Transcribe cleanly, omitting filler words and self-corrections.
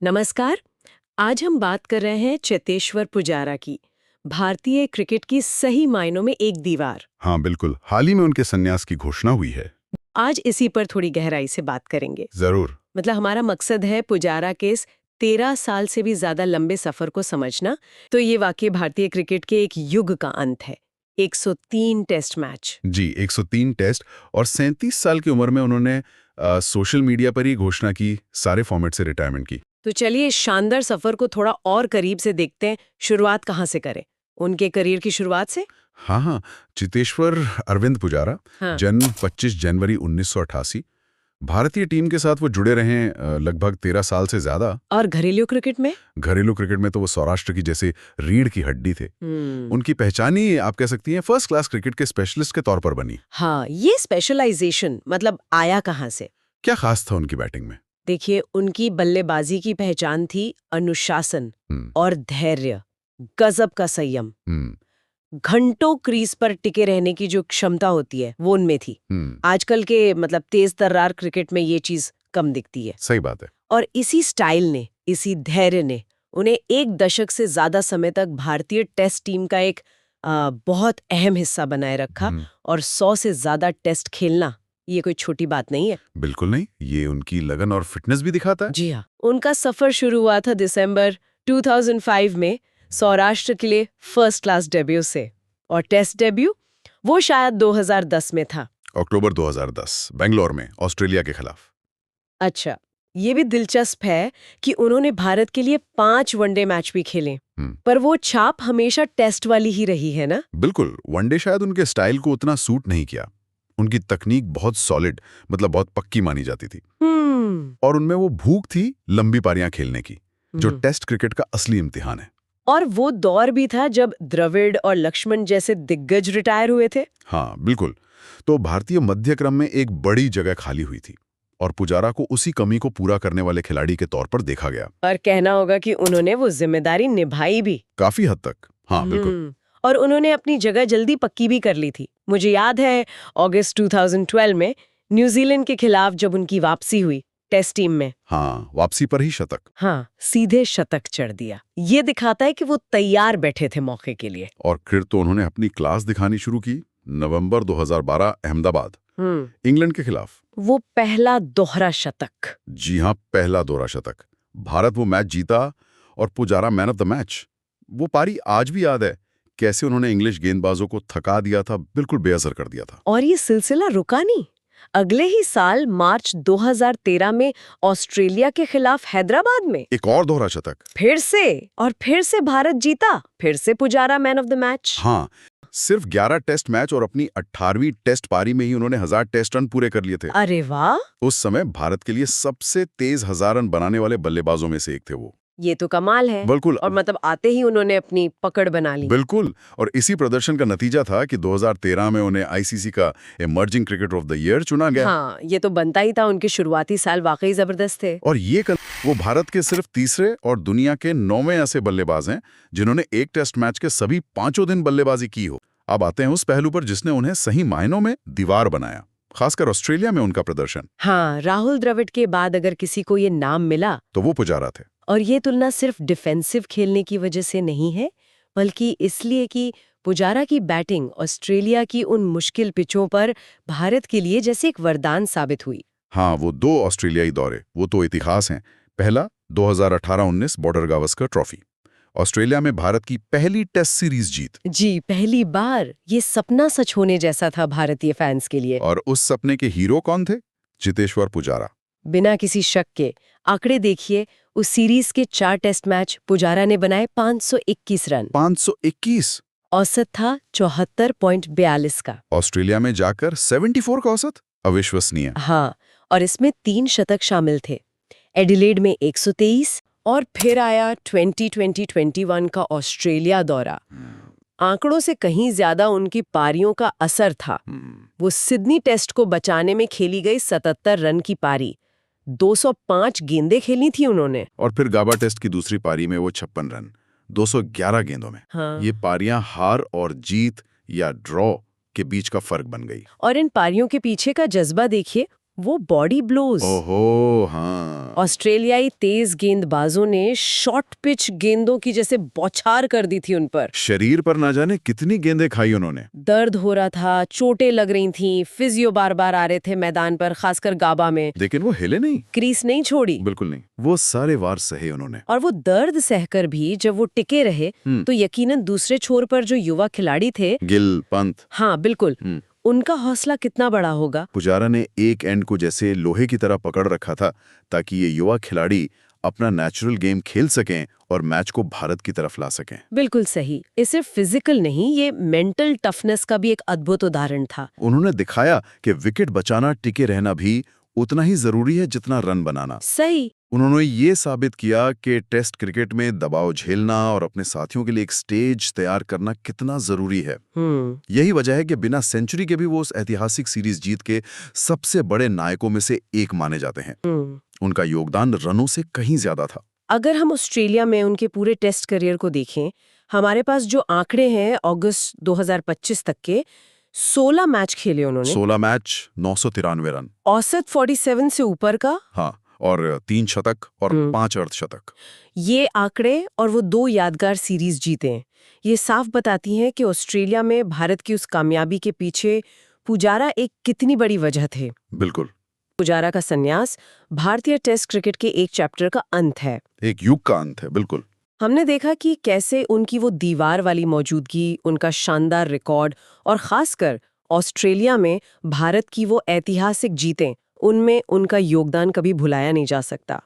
नमस्कार। आज हम बात कर रहे हैं चेतेश्वर पुजारा की, भारतीय क्रिकेट की सही मायनों में एक दीवार। हाँ बिल्कुल, हाल ही में उनके संन्यास की घोषणा हुई है। आज इसी पर थोड़ी गहराई से बात करेंगे। जरूर। मतलब हमारा मकसद है पुजारा के इस 13 साल से भी ज्यादा लंबे सफर को समझना। तो ये वाकई भारतीय क्रिकेट के एक युग का अंत है। 103 टेस्ट मैच। जी, 103 टेस्ट और 37 साल की उम्र में उन्होंने सोशल मीडिया पर ही घोषणा की सारे फॉर्मेट से रिटायरमेंट की। तो चलिए इस शानदार सफर को थोड़ा और करीब से देखते हैं। शुरुआत कहाँ से करें? उनके करियर की शुरुआत से। हाँ हाँ, चितेश्वर अरविंद पुजारा, हाँ। जन्म 25 जनवरी 1988। भारतीय टीम के साथ वो जुड़े रहे लगभग 13 साल से ज्यादा। और घरेलू क्रिकेट में? घरेलू क्रिकेट में तो वो सौराष्ट्र की जैसे रीढ़ की हड्डी थे। हम्म। उनकी पहचान ही आप कह सकती हैं फर्स्ट क्लास क्रिकेट के स्पेशलिस्ट के तौर पर बनी। हाँ, ये स्पेशलाइजेशन मतलब आया कहाँ से? क्या खास था उनकी बैटिंग में? देखिए, उनकी बल्लेबाजी की पहचान थी अनुशासन हम्म और धैर्य, गजब का संयम। हम्म घंटों क्रीज पर टिके रहने की जो क्षमता होती है वो उनमें थी। हम्म आजकल के मतलब तेज तर्रार क्रिकेट में ये चीज कम दिखती है। सही बात है। और इसी स्टाइल ने, इसी धैर्य ने उन्हें एक दशक से ज्यादा समय तक भारतीय टेस्ट टीम का एक बहुत अहम हिस्सा बनाए रखा। और 100 से ज्यादा टेस्ट खेलना ये कोई छोटी बात नहीं है। बिल्कुल नहीं, ये उनकी लगन और फिटनेस भी दिखाता है। जी हाँ, उनका सफर शुरू हुआ था दिसंबर 2005 में सौराष्ट्र के लिए फर्स्ट क्लास डेब्यू से। और टेस्ट डेब्यू वो शायद 2010 में था। अक्टूबर 2010 बेंगलोर में ऑस्ट्रेलिया के खिलाफ। अच्छा, ये भी दिलचस्प है कि उन्होंने भारत के लिए 5 वनडे मैच भी खेले। पर वो छाप हमेशा टेस्ट वाली ही रही है ना? बिल्कुल, वनडे शायद उनके स्टाइल को उतना सूट नहीं किया। उनकी तकनीक बहुत सॉलिड, मतलब बहुत पक्की मानी जाती थी। और उनमें वो भूख थी लंबी पारियां खेलने की, जो टेस्ट क्रिकेट का असली इम्तिहान है। और वो दौर भी था जब द्रविड़ और लक्ष्मण जैसे दिग्गज रिटायर हुए थे। हाँ बिल्कुल, तो भारतीय मध्य क्रम में एक बड़ी जगह खाली हुई थी और पुजारा को उसी कमी को पूरा करने वाले खिलाड़ी के तौर पर देखा गया। और कहना होगा कि उन्होंने वो जिम्मेदारी निभाई भी काफी हद तक। हाँ बिल्कुल। और उन्होंने अपनी जगह जल्दी पक्की भी कर ली थी। मुझे याद है अगस्त 2012 में न्यूजीलैंड के खिलाफ जब उनकी वापसी हुई टेस्ट टीम में। हाँ, वापसी पर ही शतक। हाँ, सीधे शतक चढ़ दिया। ये दिखाता है कि वो तैयार बैठे थे मौके के लिए। और फिर तो उन्होंने अपनी क्लास दिखानी शुरू की। नवंबर 2012 अहमदाबाद, इंग्लैंड के खिलाफ वो पहला दोहरा शतक। जी हाँ, पहला दोहरा शतक। भारत वो मैच जीता और Pujara man of the match. वो पारी आज भी याद है, कैसे उन्होंने इंग्लिश गेंदबाजों को थका दिया था, बिल्कुल बेअसर कर दिया था। और ये सिलसिला रुका नहीं। अगले ही साल मार्च 2013 में ऑस्ट्रेलिया के खिलाफ हैदराबाद में एक और दोहरा शतक। फिर से भारत जीता, फिर से Pujara man of the match. हाँ, सिर्फ 11 टेस्ट मैच और अपनी 18वीं टेस्ट पारी में ही उन्होंने 1000 टेस्ट रन पूरे कर लिए थे। अरे वाह! उस समय भारत के लिए सबसे तेज 1000 रन बनाने वाले बल्लेबाजों में से एक थे वो। ये तो कमाल है। बिल्कुल। और मतलब आते ही उन्होंने अपनी पकड़ बना ली। बिल्कुल, और इसी प्रदर्शन का नतीजा था कि 2013 में उन्हें आईसीसी का emerging cricketer of the year चुना गया। हाँ, ये तो बनता ही था। उनके शुरुआती साल वाकई जबरदस्त थे। और वो भारत के सिर्फ तीसरे और दुनिया के 9वें ऐसे बल्लेबाज हैं जिन्होंने एक टेस्ट मैच के सभी 5 दिन बल्लेबाजी की हो। अब आते हैं उस पहलू पर जिसने उन्हें सही मायनों में दीवार बनाया, खासकर ऑस्ट्रेलिया में उनका प्रदर्शन। हाँ, राहुल द्रविड़ के बाद अगर किसी को ये नाम मिला तो वो पुजारा थे। और ये तुलना सिर्फ डिफेंसिव खेलने की वजह से नहीं है, बल्कि इसलिए कि पुजारा की बैटिंग ऑस्ट्रेलिया की उन मुश्किल पिचों पर भारत के लिए जैसे एक वरदान साबित हुई। हाँ, वो 2 ऑस्ट्रेलियाई दौरे, वो तो इतिहास हैं। पहला 2018-19 बॉर्डर गावस्कर ट्रॉफी, ऑस्ट्रेलिया में भारत की पहली टेस्ट सीरीज जीत। जी, पहली बार। ये सपना सच होने जैसा था भारतीय फैंस के लिए। और उस सपने के हीरो कौन थे? चितेश्वर पुजारा। बिना किसी शक के आंकड़े देखिए, उस सीरीज के 4 टेस्ट मैच पुजारा ने बनाए 521 रन। 521। औसत था 74.42 का। ऑस्ट्रेलिया में जाकर 74 का औसत, अविश्वसनीय। हाँ, और इसमें 3 शतक शामिल थे। एडिलेड में 123 और फिर आया 2020-21 का ऑस्ट्रेलिया दौरा। आंकड़ों से कहीं ज्यादा उनकी पारियों का असर था। वो सिडनी टेस्ट को बचाने में खेली गई 77 रन की पारी, 205 गेंदें खेली थी उन्होंने। और फिर गाबा टेस्ट की दूसरी पारी में वो 56 रन 211 गेंदों में। हाँ। ये पारियां हार और जीत या ड्रॉ के बीच का फर्क बन गई। और इन पारियों के पीछे का जज्बा देखिए, वो बॉडी ब्लोज। ओहो हाँ। ऑस्ट्रेलियाई तेज गेंदबाजों ने शॉर्ट पिच गेंदों की जैसे बौछार कर दी थी उन पर। शरीर पर ना जाने कितनी गेंदें खाई उन्होंने। दर्द हो रहा था, चोटें लग रही थीं, फिजियो बार बार आ रहे थे मैदान पर, खासकर गाबा में। लेकिन वो हिले नहीं, क्रीज नहीं छोड़ी। बिल्कुल नहीं, वो सारे वार सहे उन्होंने। और वो दर्द सहकर भी जब वो टिके रहे तो यकीनन दूसरे छोर पर जो युवा खिलाड़ी थे, गिल, पंत, हाँ बिल्कुल, उनका हौसला कितना बड़ा होगा। पुजारा ने एक एंड को जैसे लोहे की तरह पकड़ रखा था ताकि ये युवा खिलाड़ी अपना नेचुरल गेम खेल सकें और मैच को भारत की तरफ ला सकें। बिल्कुल सही। ये सिर्फ फिजिकल नहीं, ये मेंटल टफनेस का भी एक अद्भुत उदाहरण था। उन्होंने दिखाया कि विकेट बचाना, टिके रहना भी उतना ही जरूरी है जितना रन बनाना। सही। उन्होंने ये साबित किया कि टेस्ट क्रिकेट में दबाव झेलना और अपने साथियों के लिए एक स्टेज तैयार करना कितना जरूरी है। यही वजह है कि बिना सेंचुरी के भी वो उस ऐतिहासिक सीरीज जीत के सबसे बड़े नायकों में से एक माने जाते हैं। उनका योगदान रनों से कहीं ज्यादा था। अगर हम ऑस्ट्रेलिया में उनके पूरे टेस्ट करियर को देखें, हमारे पास जो आंकड़े हैं अगस्त 2025 तक के, 16 मैच खेले उन्होंने। 16 मैच, 993 रन, औसत 47 से ऊपर का। हाँ, और 3 शतक और 5 अर्धशतक। ये आंकड़े और वो 2 यादगार सीरीज जीते हैं, ये साफ बताती हैं कि ऑस्ट्रेलिया में भारत की उस कामयाबी के पीछे पुजारा एक कितनी बड़ी वजह थे। बिल्कुल। पुजारा का संन्यास भारतीय टेस्ट क्रिकेट के एक चैप्टर का अंत है, एक युग का अंत है। बिल्कुल। हमने देखा कि कैसे उनकी वो दीवार वाली मौजूदगी, उनका शानदार रिकॉर्ड और खासकर ऑस्ट्रेलिया में भारत की वो ऐतिहासिक जीतें, उनमें उनका योगदान कभी भुलाया नहीं जा सकता।